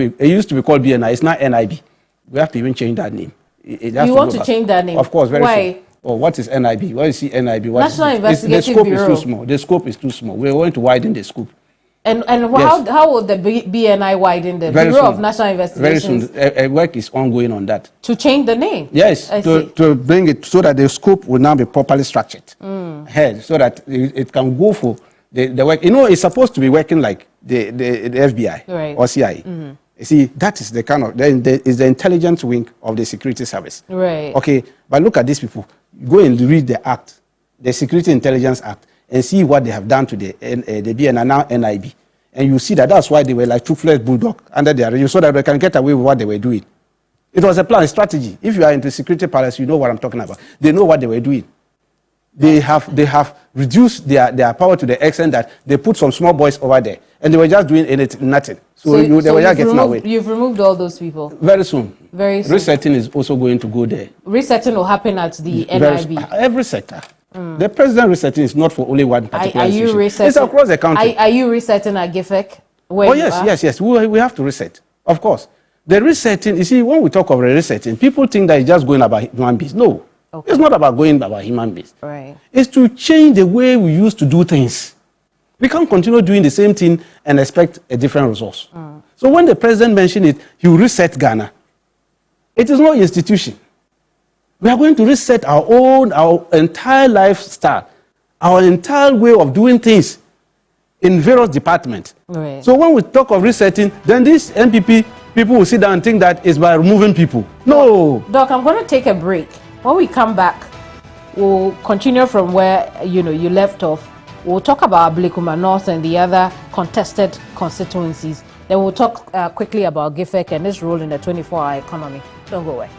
to be called BNI. It's now NIB. We have to even change that name. You want to change that name? Of course, very Why? soon. Oh, what is NIB? What is NIB? National Investigative The scope Bureau. is too small. The scope is too small. We're going to widen the scope. And Yes. how will the BNI widen the Very Bureau soon. of National Investigations? Very soon. Work is ongoing on that. To change the name? Yes, to bring it so that the scope will now be properly structured. Ahead, so that it can go for the work. You know, it's supposed to be working like the FBI or CIA. You see, that is the kind of, is the intelligence wing of the security service. Right. Okay, but look at these people. Go and read the act, the Security Intelligence Act, and see what they have done to the BNI, now NIB. And you see that's why they were like two-fledged bulldog under their regime, so that they can get away with what they were doing. It was a plan, a strategy. If you are into security palace, you know what I'm talking about. They know what they were doing. They have reduced their power to the extent that they put some small boys over there, and they were just doing nothing. So they were just getting away. You've removed all those people? Very soon. Very soon. Resetting is also going to go there. Resetting will happen at the NIB? Every sector. The president resetting is not for only one particular institution. It's across the country. Are you resetting at GIFEC? Oh, yes. We have to reset. Of course. The resetting, you see, when we talk of resetting, people think that it's just going about human beings. No. Okay. It's not about going about human beings. Right. It's to change the way we used to do things. We can't continue doing the same thing and expect a different result. So when the president mentioned it, he will reset Ghana. It is not an institution. We are going to reset our entire lifestyle, our entire way of doing things in various departments. Right. So when we talk of resetting, then these NPP people will sit down and think that it's by removing people. No. Doc, I'm going to take a break. When we come back, we'll continue from where you left off. We'll talk about Ablekuma North and the other contested constituencies. Then we'll talk quickly about GIFEC and its role in the 24-hour economy. Don't go away.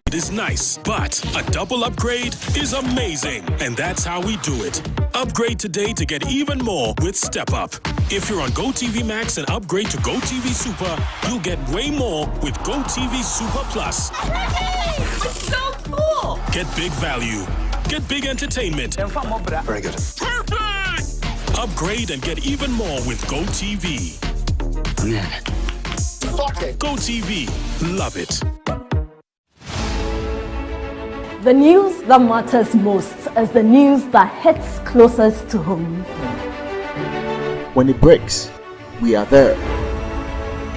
It is nice, but a double upgrade is amazing. And that's how we do it. Upgrade today to get even more with Step Up. If you're on GoTV Max and upgrade to GoTV Super, you'll get way more with GoTV Super Plus. That's so cool! Get big value. Get big entertainment. Very good. Perfect! Upgrade and get even more with GoTV. GoTV. Love it. The news that matters most is the news that hits closest to home. When it breaks, we are there.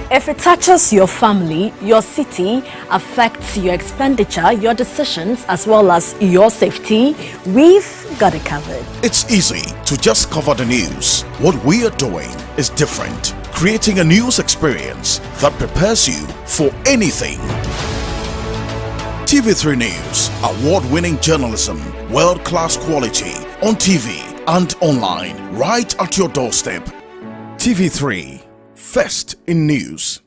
If it touches your family, your city, affects your expenditure, your decisions, as well as your safety, we've got it covered. It's easy to just cover the news. What we are doing is different, creating a news experience that prepares you for anything. TV3 News, award-winning journalism, world-class quality, on TV and online, right at your doorstep. TV3, first in news.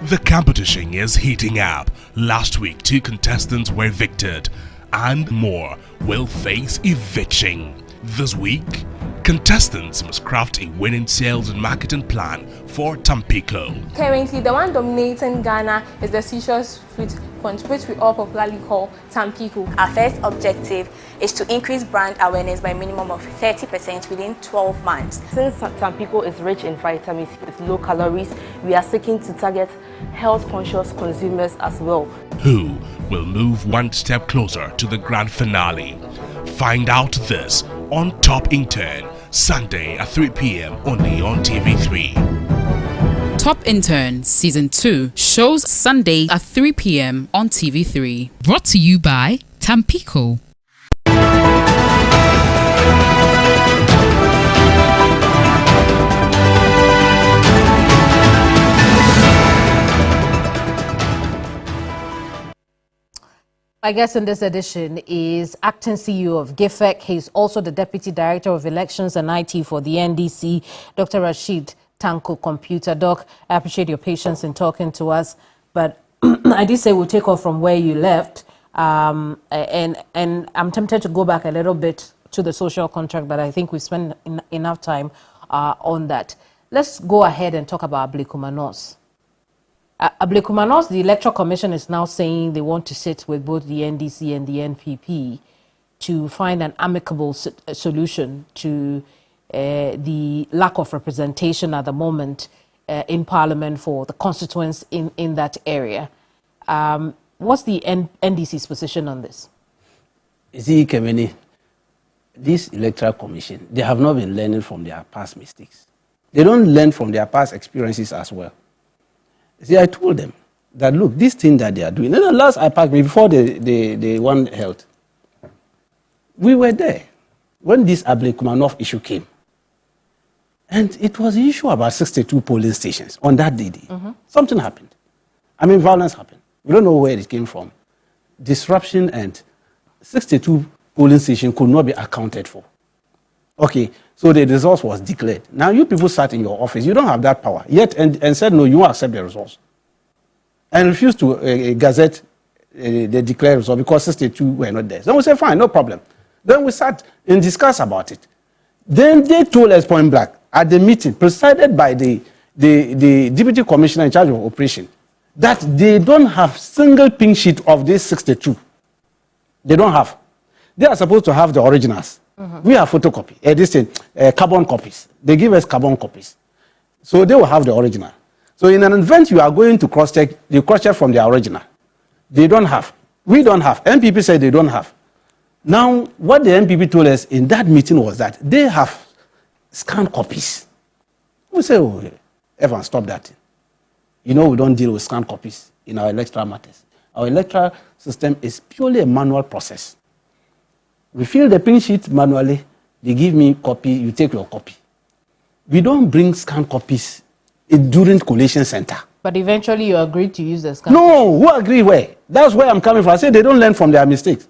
The competition is heating up. Last week, 2 contestants were evicted, and more will face eviction. This week, contestants must craft a winning sales and marketing plan for Tampico. Currently, the one dominating Ghana is the citrus fruit punch, which we all popularly call Tampico. Our first objective is to increase brand awareness by a minimum of 30% within 12 months. Since Tampico is rich in vitamins, it's low calories, we are seeking to target health-conscious consumers as well. Who will move one step closer to the grand finale? Find out this on Top Intern, Sunday at 3 p.m. only on TV3. Top Intern Season 2 shows Sunday at 3 p.m. on TV3. Brought to you by Tampico. My guest in this edition is acting CEO of GIFEC. He's also the Deputy Director of Elections and IT for the NDC, Dr. Rashid Tanko Computer. Doc, I appreciate your patience in talking to us, but I did say we'll take off from where you left, and I'm tempted to go back a little bit to the social contract, but I think we spent enough time on that. Let's go ahead and talk about Ablekumanos. Ablekumanos, the Electoral Commission is now saying they want to sit with both the NDC and the NPP to find an amicable solution to the lack of representation at the moment in Parliament for the constituents in that area. What's the NDC's position on this? You see, Keminni, this Electoral Commission, they have not been learning from their past mistakes. They don't learn from their past experiences as well. See, I told them that, look, this thing that they are doing, and the last IPAC, before the one held, we were there when this Ablekumanov issue came. And it was an issue about 62 polling stations on that day. Something happened. I mean, violence happened. We don't know where it came from. Disruption, and 62 polling stations could not be accounted for. Okay, so the results was declared. Now you people sat in your office, you don't have that power yet, and said no, you won't accept the results, and refused to gazette the declared result because 62 were not there. So we said fine, no problem. Then we sat and discussed about it. Then they told us point blank at the meeting presided by the deputy commissioner in charge of operation that they don't have single pink sheet of this 62. They don't have. They are supposed to have the originals. We have photocopy, carbon copies. They give us carbon copies. So they will have the original. So in an event you are going to cross-check, you cross-check from the original. They don't have. We don't have. MPP said they don't have. Now, what the MPP told us in that meeting was that they have scanned copies. We say, oh, Evan, stop that. You know we don't deal with scanned copies in our electoral matters. Our electoral system is purely a manual process. We fill the pink sheet manually, they give me copy, you take your copy. We don't bring scanned copies during collation center. But eventually you agreed to use the scanned No, who agree where? That's where I'm coming from. I say they don't learn from their mistakes.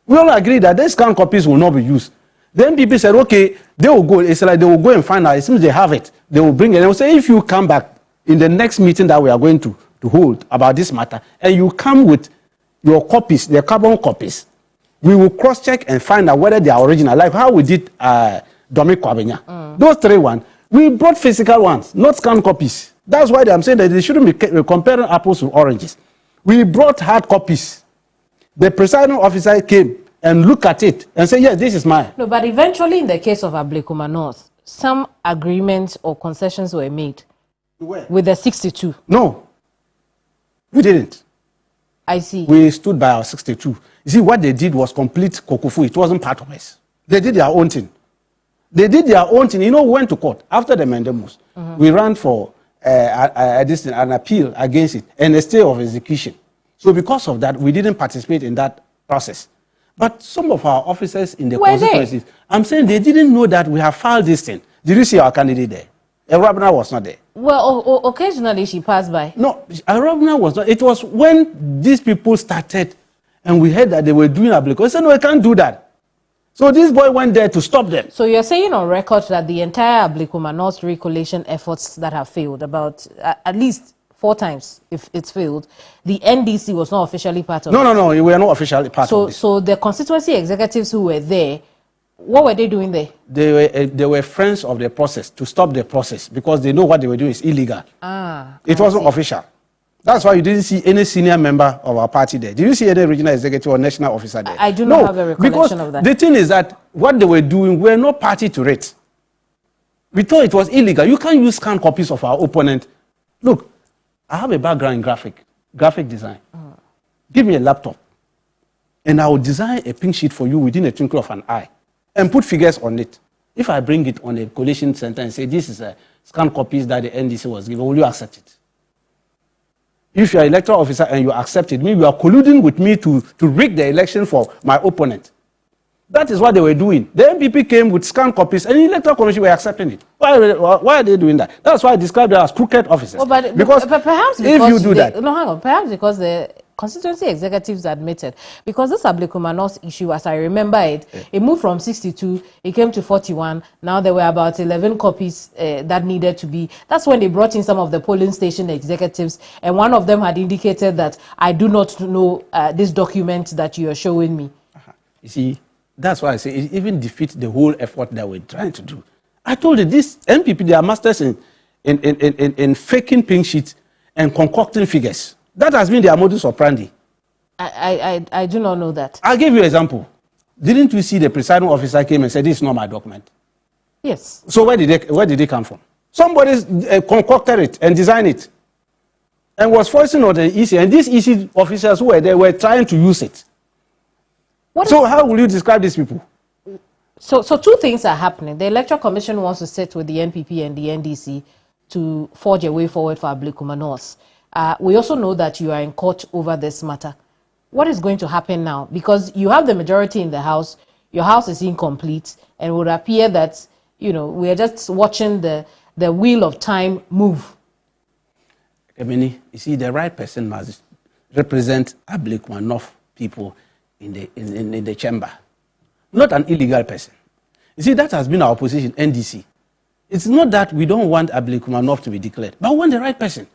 We all agree that these scanned copies will not be used. Then people said, okay, they will go. It's like they will go and find out. It seems they have it. They will bring it. They will say, if you come back in the next meeting that we are going to hold about this matter, and you come with your copies, the carbon copies, we will cross-check and find out whether they are original, like how we did Domi Kwabenya. Those 3 ones, we brought physical ones, not scanned copies. That's why I'm saying that they shouldn't be comparing apples to oranges. We brought hard copies. The presiding officer came and looked at it and said, yes, this is mine. No, but eventually in the case of Ablekumanos, some agreements or concessions were made with the 62. No, we didn't. I see. We stood by our 62. You see, what they did was complete kokofu. It wasn't part of us. They did their own thing. They did their own thing. You know, we went to court after the mandamus. We ran for an appeal against it and a stay of execution. So because of that, we didn't participate in that process. But some of our officers in the constituencies, I'm saying they didn't know that we have filed this thing. Did you see our candidate there? Arabna was not there. Well, occasionally she passed by. No, Arabna was not. It was when these people started and we heard that they were doing application. I said, no, I can't do that. So this boy went there to stop them. So you're saying on record that the entire Ablekuma North recollation efforts that have failed, about at least 4 times, if it's failed, the NDC was not officially part of it? No, we were not officially part of it. So the constituency executives who were there, what were they doing there? They were friends of the process, to stop the process, because they know what they were doing is illegal. It wasn't official. That's why you didn't see any senior member of our party there. Did you see any regional executive or national officer there? I do not have a recollection of that. The thing is that what they were doing, we're not party to it. We thought it was illegal. You can't use scanned copies of our opponent. Look, I have a background in graphic design. Give me a laptop, and I will design a pink sheet for you within a twinkle of an eye, and put figures on it. If I bring it on a collation center and say this is a scanned copies that the NDC was given, will you accept it? If you're an electoral officer and you accept it, means you are colluding with me to rig the election for my opponent. That is what they were doing. The MPP came with scanned copies and the Electoral Commission were accepting it. Why are they doing that? That's why I described them as crooked officers. Well, but perhaps if you do that... No, hang on. Perhaps because the constituency executives admitted, because this Ablekuma North issue, as I remember it, it moved from 62, it came to 41. Now there were about 11 copies that needed to be. That's when they brought in some of the polling station executives, and one of them had indicated that I do not know this document that you are showing me. You see, that's why I say it even defeats the whole effort that we're trying to do. I told you, this MPP, they are masters in faking pink sheets and concocting figures. That has been their modus operandi. I do not know that. I'll give you an example. Didn't you see the presiding officer came and said, this is not my document? Yes. So where did they come from? Somebody concocted it and designed it and was forcing on the EC. And these EC officers who were there were trying to use it. So how will you describe these people? So 2 things are happening. The Electoral Commission wants to sit with the NPP and the NDC to forge a way forward for Ablekuma North. We also know that you are in court over this matter. What is going to happen now? Because you have the majority in the House, your House is incomplete, and it would appear that, you know, we are just watching the wheel of time move. Keminni, you see, the right person must represent Ablekuma North people in the chamber, not an illegal person. You see, that has been our position, NDC. It's not that we don't want Ablekuma North to be declared, but we want the right person.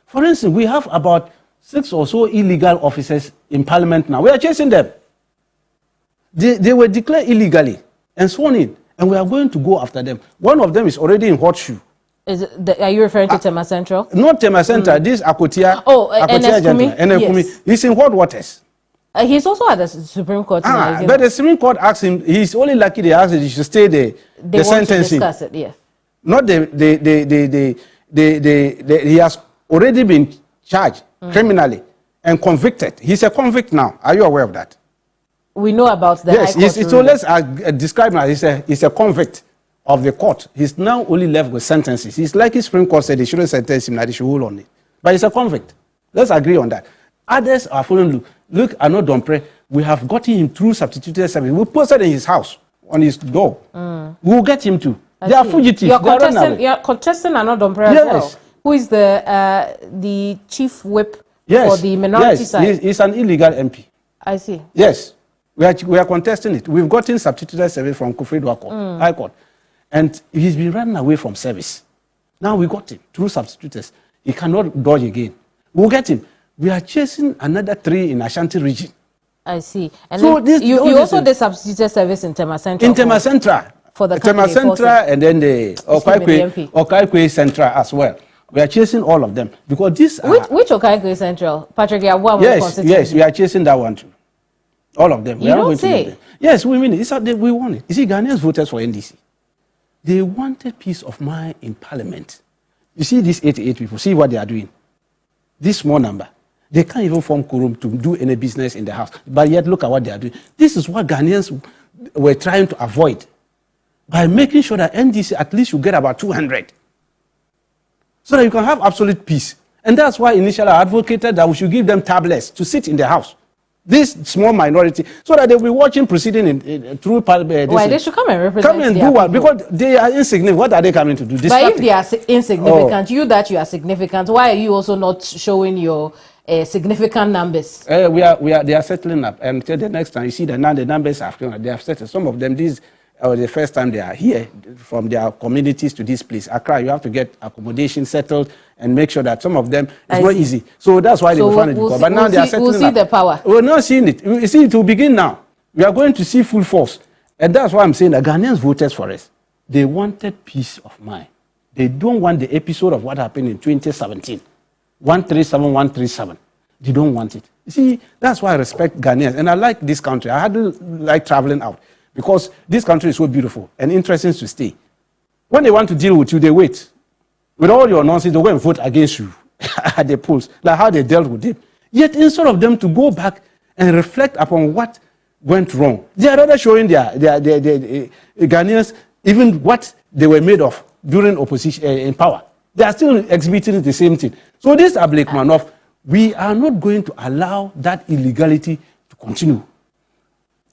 For instance, we have about 6 or so illegal officers in Parliament now. We are chasing them. They were declared illegally and sworn in, and we are going to go after them. One of them is already in hot shoe. Are you referring to Tema Central? Not Tema Central. This Akotia. Akotia gentleman. Yes. He's in hot waters. He's also at the Supreme Court. But the Supreme Court asked him, he's only lucky they asked him he should stay the sentencing. They want to discuss it, yeah. Not he has already been charged criminally and convicted. He's a convict now. Are you aware of that? We know about that. Yes, it's always described as he's a convict of the court. He's now only left with sentences. He's like his Supreme Court said they shouldn't sentence him, that they should hold on it. But he's a convict. Let's agree on that. Others are following. Look, Arnaud Dompré, we have gotten him through substituted service. We posted in his house, on his door. We'll get him too. They are fugitives. You're contesting Arnaud Dompré as well, who is the chief whip for the minority side. He's an illegal MP. I see. Yes, we are contesting it. We've gotten substituted service from Kufri High Court. And he's been running away from service. Now we got him through substitutes. He cannot dodge again. We'll get him. We are chasing another 3 in Ashanti region. I see. And so you also did substituted service in Tema Central. In Tema Central. For the Tema Central and then the Okaikwe Central as well. We are chasing all of them because these are... Which Okaikwe Central? Patrick Yabuwa? Yes, we are chasing that one too. All of them. You don't say? Yes, we mean it. We want it. You see, Ghanaians voted for NDC. They wanted peace of mind in Parliament. You see these 88 people. See what they are doing. This small number. They can't even form quorum to do any business in the house. But yet, look at what they are doing. This is what Ghanaians were trying to avoid by making sure that NDC at least you get about 200 so that you can have absolute peace. And that's why initially I advocated that we should give them tablets to sit in the house. This small minority, so that they'll be watching proceeding through parliament. Why they should come and represent? Come and do what? Because they are insignificant. What are they coming to do? But if they are insignificant, you that you are significant, why are you also not showing your significant numbers? They are settling up. And until the next time, you see the numbers have come. They have settled. Some of them, these are the first time they are here from their communities to this place. Accra, you have to get accommodation settled and make sure that some of them, it's not easy. So that's why they will find it. But now they are settling up. We'll see the power. We're not seeing it. You see, it will begin now. We are going to see full force. And that's why I'm saying that Ghanaians voted for us. They wanted peace of mind. They don't want the episode of what happened in 2017. 137. They don't want it. You see, that's why I respect Ghanaians. And I like this country. I hadn't liked traveling out because this country is so beautiful and interesting to stay. When they want to deal with you, they wait. With all your nonsense, they go and vote against you at the polls, like how they dealt with it. Yet instead of them to go back and reflect upon what went wrong, they are rather showing their Ghanaians even what they were made of during opposition in power. They are still exhibiting the same thing. So this Ablikmanov, we are not going to allow that illegality to continue.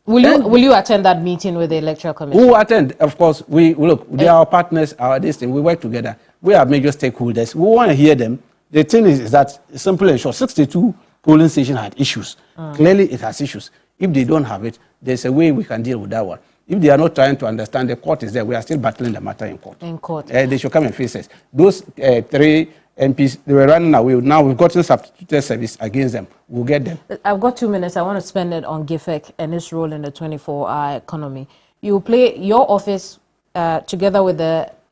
Will you attend that meeting with the Electoral Commission? We will attend, of course. They are our partners, this thing. We work together. We are major stakeholders. We want to hear them. The thing is that, simple and short, 62 polling stations had issues. Clearly, it has issues. If they don't have it, there's a way we can deal with that one. If they are not trying to understand, the court is there. We are still battling the matter in court. They should come and face us. Those 3 MPs, they were running away. Now we've gotten substituted service against them. We'll get them. I've got 2 minutes. I want to spend it on GIFEC and its role in the 24-hour economy. You play your office together with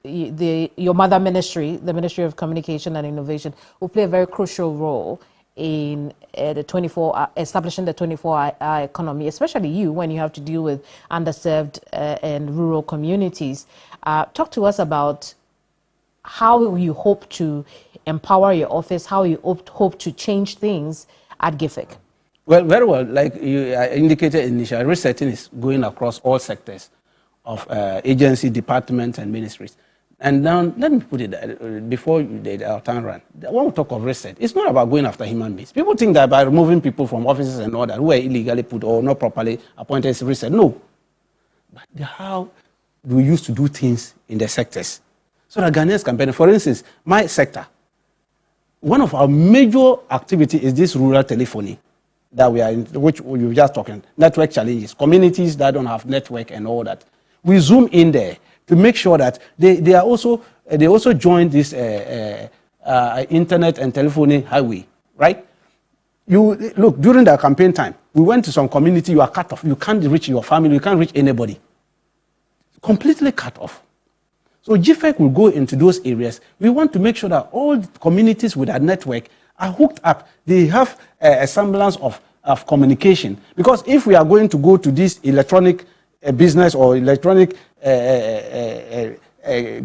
your mother ministry, the Ministry of Communication and Innovation, will play a very crucial role in establishing the 24-hour economy, especially you when you have to deal with underserved and rural communities. Talk to us about how you hope to empower your office, how you hope to change things at GIFEC. Well, very well. Like you indicated initially, resetting is going across all sectors of agency, departments, and ministries. And now, let me put it before our time run. When we talk of reset, it's not about going after human beings. People think that by removing people from offices and all that who are illegally put or not properly appointed is reset. No. But how do we used to do things in the sectors so that Ghanaians can benefit? For instance, my sector, one of our major activity is this rural telephony that we are in, which we were just talking, network challenges, communities that don't have network and all that. We zoom in there to make sure that they also join this internet and telephony highway, right? You look, during the campaign time, we went to some community, you are cut off. You can't reach your family, you can't reach anybody. Completely cut off. So GIFEC will go into those areas. We want to make sure that all communities with a network are hooked up. They have a semblance of communication. Because if we are going to go to this electronic business or electronic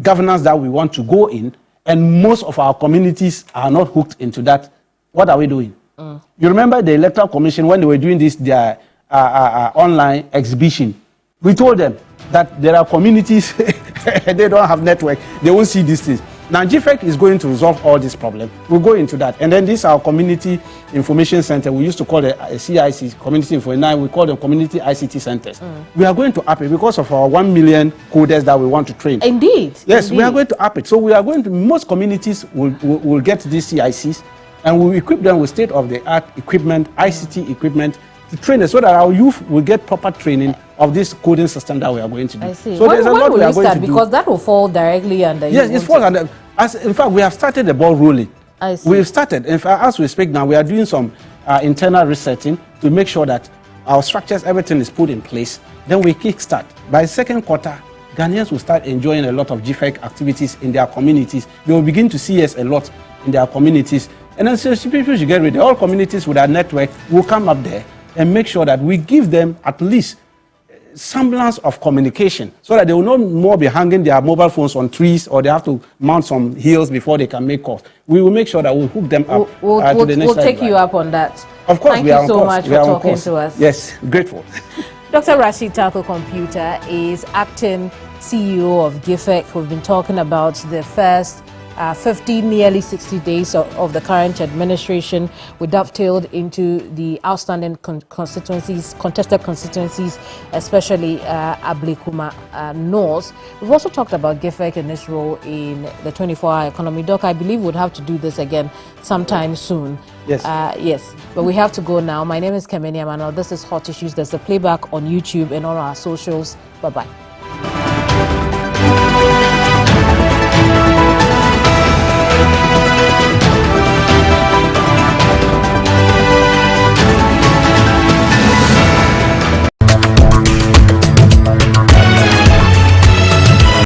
governance that we want to go in, and most of our communities are not hooked into that, what are we doing? You remember the Electoral Commission when they were doing this, their online exhibition? We told them that there are communities, they don't have network, they won't see these things. Now, GIFEC is going to resolve all these problems. We'll go into that. And then this is our Community Information Center. We used to call it CIC, Community Info. Now we call them Community ICT Centers. We are going to up it because of our 1 million coders that we want to train. Indeed. Yes, indeed. We are going to up it. So we are going to, most communities will get these CICs, and we'll equip them with state-of-the-art equipment, ICT equipment, to train us so that our youth will get proper training of this coding system that we are going to do. I see. So when there's a lot we are going to do. Because that will fall directly under you. Yes, it falls under. In fact, we have started the ball rolling. I see. We've started. In fact, as we speak now, we are doing some internal resetting to make sure that our structures, everything is put in place. Then we kickstart. By the second quarter, Ghanaians will start enjoying a lot of GIFEC activities in their communities. They will begin to see us a lot in their communities. And then so people should get ready. All communities with our network will come up there and make sure that we give them at least semblance of communication so that they will no more be hanging their mobile phones on trees or they have to mount some hills before they can make calls. We will make sure that we'll hook them up to the next We'll take you up on that. Of course, Thank you so much for talking to us. Yes, grateful. Dr. Rashid Tako Computer is acting CEO of GIFEC. We've been talking about the first 50, nearly 60 days of the current administration. We dovetailed into the outstanding contested constituencies, especially Ablekuma North. We've also talked about GIFEC and its role in the 24-hour economy. Doc, I believe we'd have to do this again sometime soon. Yes. Yes, but we have to go now. My name is Keminni Amanor. This is Hot Issues. There's a playback on YouTube and on our socials. Bye-bye.